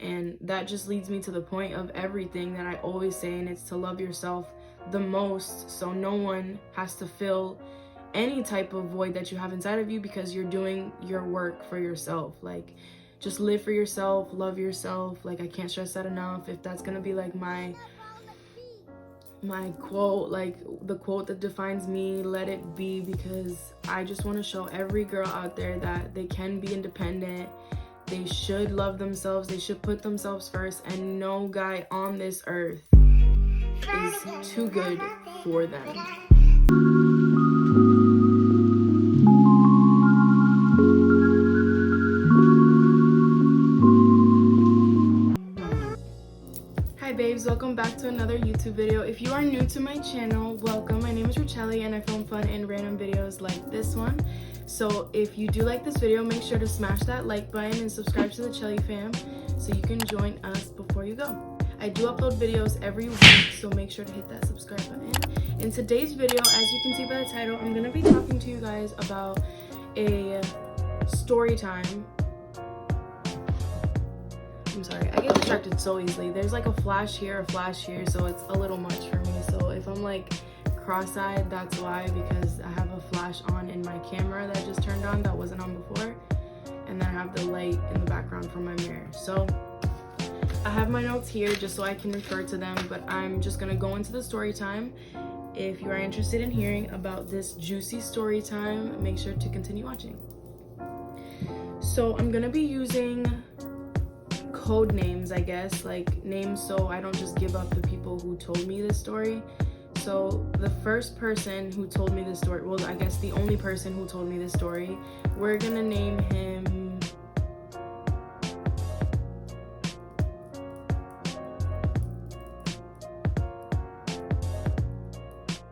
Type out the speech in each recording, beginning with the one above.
And that just leads me to the point of everything that I always say, and it's to love yourself the most, so no one has to fill any type of void that you have inside of you, because you're doing your work for yourself. Like, just live for yourself, love yourself. Like, I can't stress that enough. If that's gonna be like my quote, like the quote that defines me, let it be, because I just want to show every girl out there that they can be independent. They should love themselves, they should put themselves first, and no guy on this earth is too good for them. Hi babes, welcome back to another YouTube video. If you are new to my channel, welcome. My name is Rachale and I film fun and random videos like this one. So if you do like this video, make sure to smash that like button and subscribe to the Chelly fam so you can join us before you go. I do upload videos every week, so make sure to hit that subscribe button. In today's video, as you can see by the title, I'm going to be talking to you guys about a story time. I'm sorry, I get distracted so easily. There's like a flash here, so it's a little much for me. So if I'm like cross-eyed, that's why, because I have a flash on in my camera that I just turned on that wasn't on before, and then I have the light in the background from my mirror. So I have my notes here just so I can refer to them, but I'm just gonna go into the story time. If you are interested in hearing about this juicy story time, make sure to continue watching. So I'm gonna be using code names, I guess, like names so I don't just give up the people who told me this story. So the first person who told me this story, well, I guess the only person who told me this story, we're gonna name him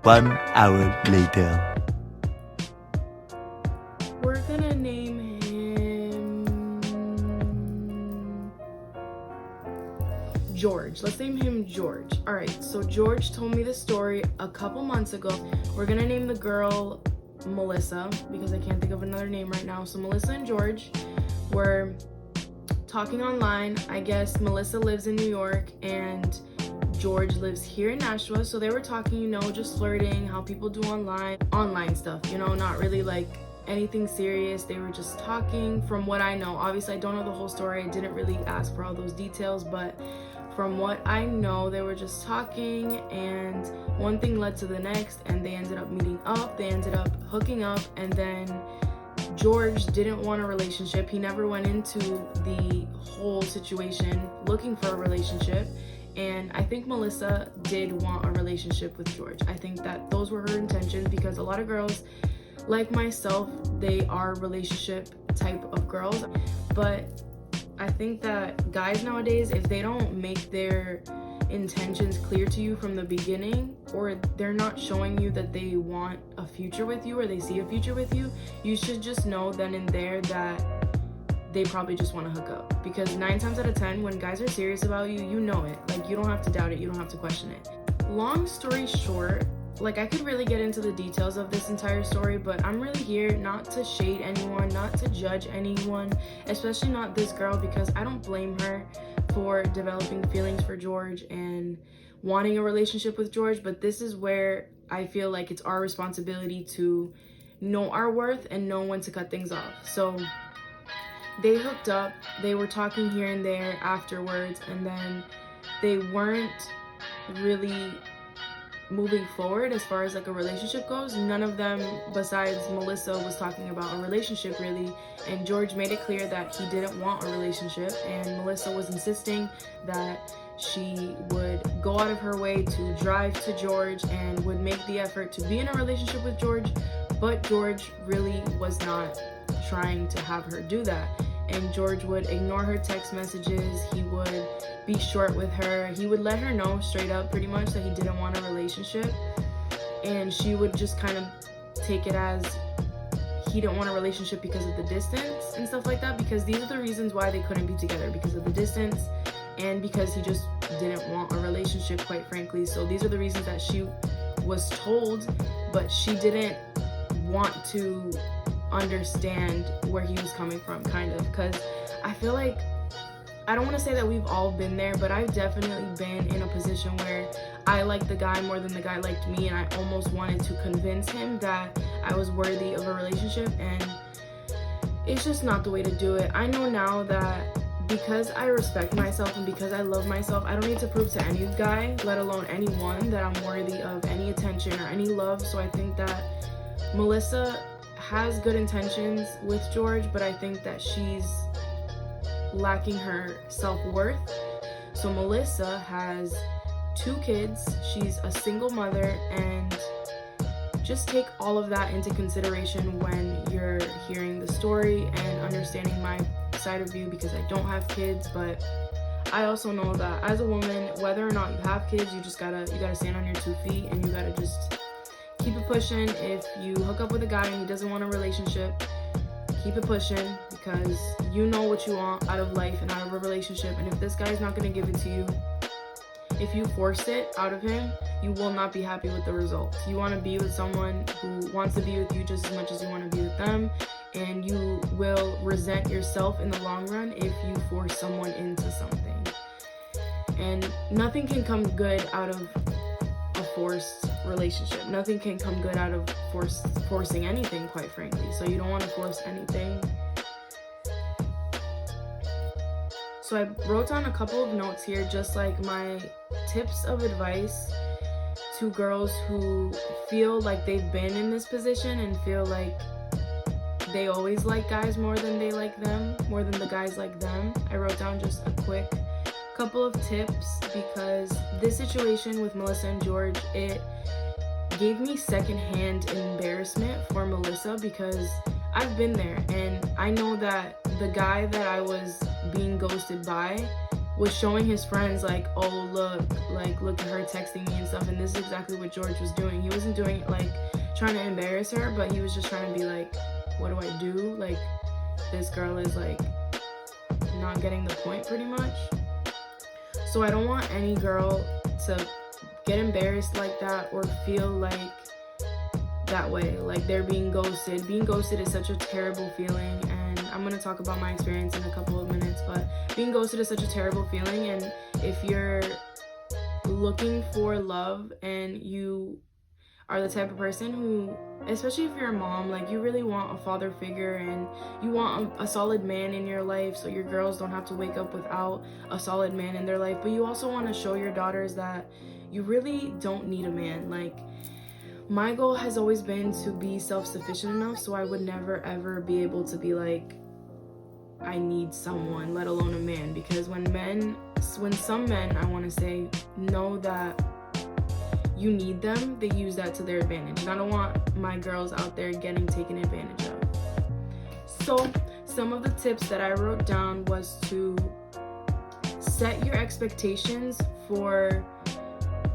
One hour later. We're gonna name him George. Let's name him George. All right, so George told me this story a couple months ago. We're gonna name the girl Melissa because I can't think of another name right now. So Melissa and George were talking online. I guess Melissa lives in New York and George lives here in Nashville. So they were talking, you know, just flirting, how people do online stuff, you know, not really like anything serious. They were just talking, from what I know. Obviously, I don't know the whole story. I didn't really ask for all those details, but from what I know, they were just talking, and one thing led to the next, and they ended up meeting up. They ended up hooking up, and then George didn't want a relationship. He never went into the whole situation looking for a relationship. And I think Melissa did want a relationship with George. I think that those were her intentions, because a lot of girls like myself, they are relationship type of girls. But I think that guys nowadays, if they don't make their intentions clear to you from the beginning, or they're not showing you that they want a future with you or they see a future with you, you should just know then and there that they probably just want to hook up. Because 9 times out of 10, when guys are serious about you, you know it. Like, you don't have to doubt it, you don't have to question it. Long story short, like, I could really get into the details of this entire story, but I'm really here not to shade anyone, not to judge anyone, especially not this girl, because I don't blame her for developing feelings for George and wanting a relationship with George. But this is where I feel like it's our responsibility to know our worth and know when to cut things off. So they hooked up, they were talking here and there afterwards, and then they weren't really moving forward as far as like a relationship goes. None of them besides Melissa was talking about a relationship really, and George made it clear that he didn't want a relationship, and Melissa was insisting that she would go out of her way to drive to George and would make the effort to be in a relationship with George, but George really was not trying to have her do that. And George would ignore her text messages, he would be short with her, he would let her know straight up pretty much that he didn't want a relationship, and she would just kind of take it as he didn't want a relationship because of the distance and stuff like that, because these are the reasons why they couldn't be together, because of the distance and because he just didn't want a relationship, quite frankly. So these are the reasons that she was told, but she didn't want to understand where he was coming from, kind of, because I feel like I don't want to say that we've all been there, but I've definitely been in a position where I liked the guy more than the guy liked me, and I almost wanted to convince him that I was worthy of a relationship, and it's just not the way to do it. I know now that because I respect myself and because I love myself, I don't need to prove to any guy, let alone anyone, that I'm worthy of any attention or any love. So I think that Melissa has good intentions with George, but I think that she's lacking her self-worth. So Melissa has 2 kids, she's a single mother, and just take all of that into consideration when you're hearing the story and understanding my side of view, because I don't have kids, but I also know that as a woman, whether or not you have kids, you gotta stand on your 2 feet, and you gotta just keep it pushing. If you hook up with a guy and he doesn't want a relationship, keep it pushing, because you know what you want out of life and out of a relationship. And if this guy's not gonna give it to you, if you force it out of him, you will not be happy with the results. You want to be with someone who wants to be with you just as much as you want to be with them, and you will resent yourself in the long run if you force someone into something. And nothing can come good out of a forced relationship. Nothing can come good out of forcing anything, quite frankly. So you don't want to force anything. So I wrote down a couple of notes here, just like my tips of advice to girls who feel like they've been in this position and feel like they always like guys more than they like them, more than the guys like them. I wrote down just a quick couple of tips, because this situation with Melissa and George, it gave me secondhand embarrassment for Melissa, because I've been there, and I know that the guy that I was being ghosted by was showing his friends like, oh look at her texting me and stuff, and this is exactly what George was doing. He wasn't doing it like trying to embarrass her, but he was just trying to be like, what do I do? Like, this girl is like not getting the point pretty much. So I don't want any girl to get embarrassed like that or feel like that way, like they're being ghosted. Being ghosted is such a terrible feeling, and I'm going to talk about my experience in a couple of minutes, but being ghosted is such a terrible feeling. And if you're looking for love and you are the type of person who, especially if you're a mom, like you really want a father figure and you want a solid man in your life, so your girls don't have to wake up without a solid man in their life, but you also want to show your daughters that you really don't need a man. Like, my goal has always been to be self-sufficient enough so I would never ever be able to be like, I need someone, let alone a man. Because when some men, I want to say, know that you need them, they use that to their advantage. And I don't want my girls out there getting taken advantage of. So some of the tips that I wrote down was to set your expectations for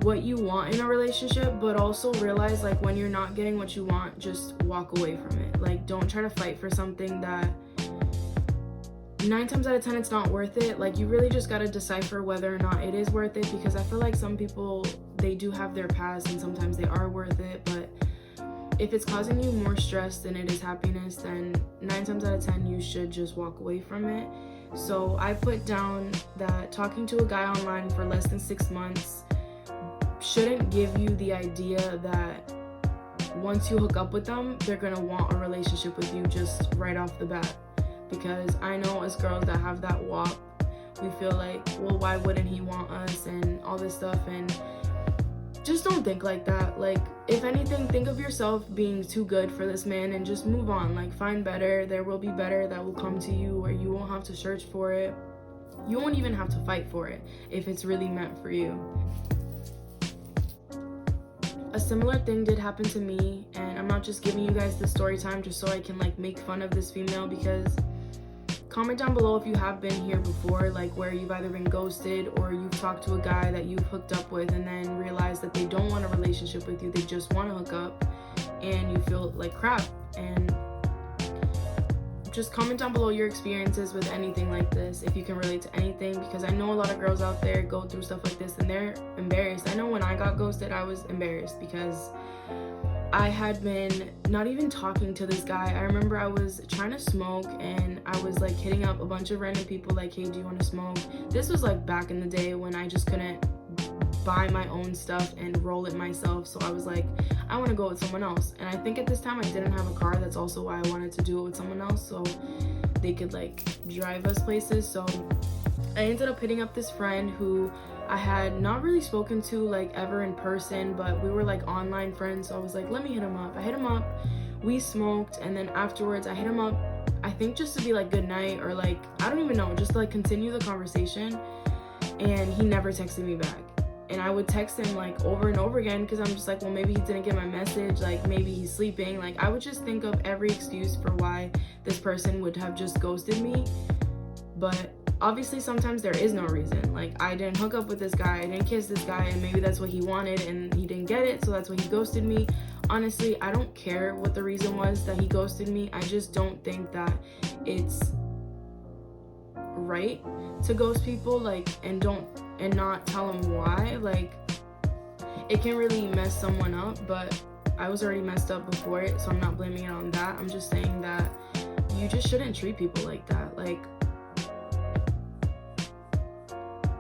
what you want in a relationship, but also realize, like, when you're not getting what you want, just walk away from it. Like, don't try to fight for something that 9 times out of 10 it's not worth it. Like, you really just gotta decipher whether or not it is worth it, because I feel like some people, they do have their past and sometimes they are worth it, but if it's causing you more stress than it is happiness, then 9 times out of 10 you should just walk away from it. So I put down that talking to a guy online for less than 6 months shouldn't give you the idea that once you hook up with them, they're gonna want a relationship with you just right off the bat. Because I know as girls that have that walk, we feel like, well, why wouldn't he want us and all this stuff, and just don't think like that. Like, if anything, think of yourself being too good for this man and just move on. Like, find better. There will be better that will come to you, where you won't have to search for it. You won't even have to fight for it if it's really meant for you. A similar thing did happen to me, and I'm not just giving you guys the story time just so I can like make fun of this female, because comment down below if you have been here before, like where you've either been ghosted or you've talked to a guy that you've hooked up with and then realized that they don't want a relationship with you, they just want to hook up, and you feel like crap. And just comment down below your experiences with anything like this, if you can relate to anything, because I know a lot of girls out there go through stuff like this and they're embarrassed. I know when I got ghosted, I was embarrassed because I had been not even talking to this guy. I remember I was trying to smoke and I was like hitting up a bunch of random people like, hey, do you want to smoke? This was like back in the day when I just couldn't buy my own stuff and roll it myself. So I was like, I want to go with someone else. And I think at this time I didn't have a car. That's also why I wanted to do it with someone else, so they could like drive us places. So I ended up hitting up this friend who I had not really spoken to like ever in person, but we were like online friends. So I was like, let me hit him up. I hit him up, we smoked, and then afterwards I hit him up, I think just to be like good night, or like, I don't even know, just to like continue the conversation. And he never texted me back. And I would text him like over and over again because I'm just like, well, maybe he didn't get my message, like maybe he's sleeping. Like I would just think of every excuse for why this person would have just ghosted me. But obviously sometimes there is no reason. Like I didn't hook up with this guy, I didn't kiss this guy, and maybe that's what he wanted and he didn't get it, so that's why he ghosted me. Honestly, I don't care what the reason was that he ghosted me. I just don't think that it's right to ghost people, like, and not tell them why. Like it can really mess someone up, but I was already messed up before it, so I'm not blaming it on that. I'm just saying that you just shouldn't treat people like that. Like,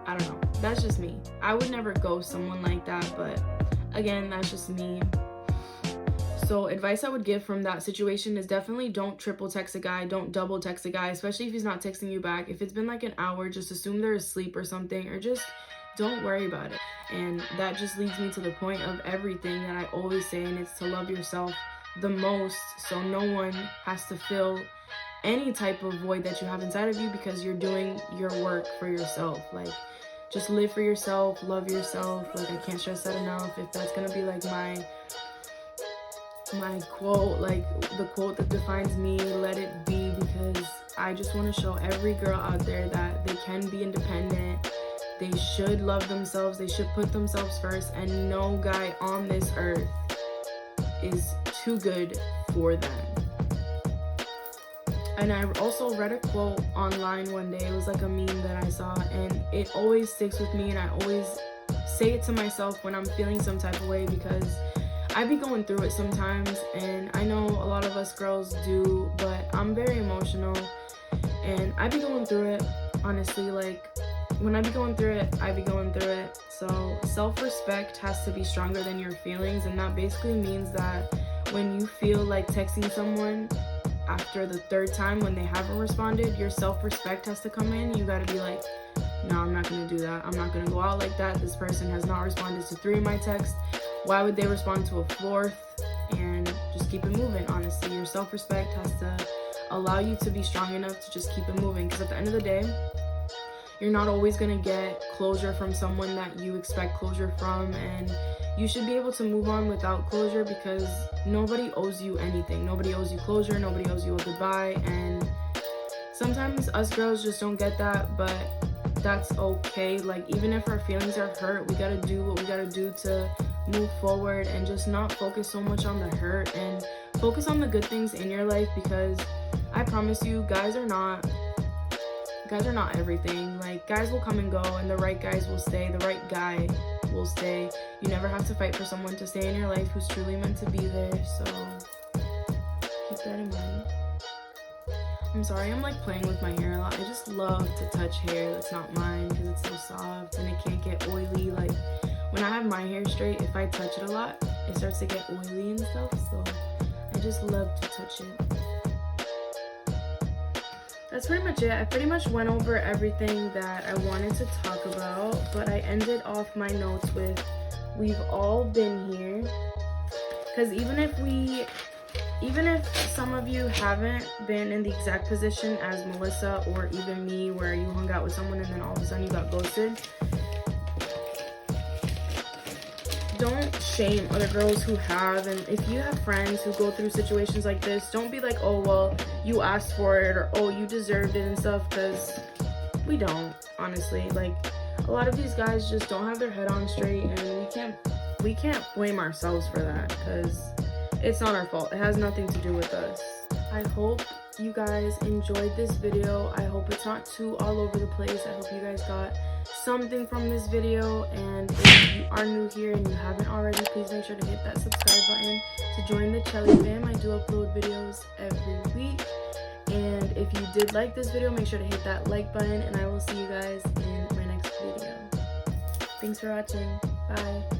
I don't know, that's just me. I would never ghost someone like that, but again, that's just me. So advice I would give from that situation is definitely don't triple text a guy, don't double text a guy, especially if he's not texting you back. If it's been like an hour, just assume they're asleep or something, or just don't worry about it. And that just leads me to the point of everything that I always say, and it's to love yourself the most, so no one has to fill any type of void that you have inside of you, because you're doing your work for yourself. Like, just live for yourself, love yourself. Like, I can't stress that enough. If that's gonna be like my quote, like the quote that defines me, let it be, because I just want to show every girl out there that they can be independent. They should love themselves, they should put themselves first, and no guy on this earth is too good for them. And I also read a quote online one day. It was like a meme that I saw, and it always sticks with me, and I always say it to myself when I'm feeling some type of way, because I be going through it sometimes, and I know a lot of us girls do, but I'm very emotional, and I be going through it, honestly. Like, when I be going through it, I be going through it. So self-respect has to be stronger than your feelings, and that basically means that when you feel like texting someone after the third time when they haven't responded, your self-respect has to come in. You gotta be like, no, I'm not gonna do that. I'm not gonna go out like that. This person has not responded to 3 of my texts. Why would they respond to a 4th? And just keep it moving. Honestly, your self-respect has to allow you to be strong enough to just keep it moving, because at the end of the day, you're not always gonna get closure from someone that you expect closure from, and you should be able to move on without closure, because nobody owes you anything. Nobody owes you closure, nobody owes you a goodbye, and sometimes us girls just don't get that, but that's okay. Like, even if our feelings are hurt, we gotta do what we gotta do to move forward, and just not focus so much on the hurt, and focus on the good things in your life, because I promise you, guys are not everything. Like, guys will come and go, and the right guys will stay, the right guy will stay. You never have to fight for someone to stay in your life who's truly meant to be there, so keep that in mind. I'm sorry, I'm like playing with my hair a lot. I just love to touch hair that's not mine, because it's so soft and it can't get oily. Like, when I have my hair straight, if I touch it a lot, it starts to get oily and stuff, so I just love to touch it. That's pretty much it. I pretty much went over everything that I wanted to talk about, but I ended off my notes with, we've all been here. Because even if some of you haven't been in the exact position as Melissa or even me, where you hung out with someone and then all of a sudden you got ghosted, don't shame other girls who have. And if you have friends who go through situations like this, don't be like, oh, well, you asked for it, or oh, you deserved it and stuff, because we don't, honestly. Like, a lot of these guys just don't have their head on straight, and we can't blame ourselves for that, because it's not our fault. It has nothing to do with us. I hope you guys enjoyed this video. I hope it's not too all over the place. I hope you guys got something from this video. And if you are new here and you haven't already, please make sure to hit that subscribe button to join the Chelly fam. I do upload videos every week. And if you did like this video, make sure to hit that like button, and I will see you guys in my next video. Thanks for watching. Bye.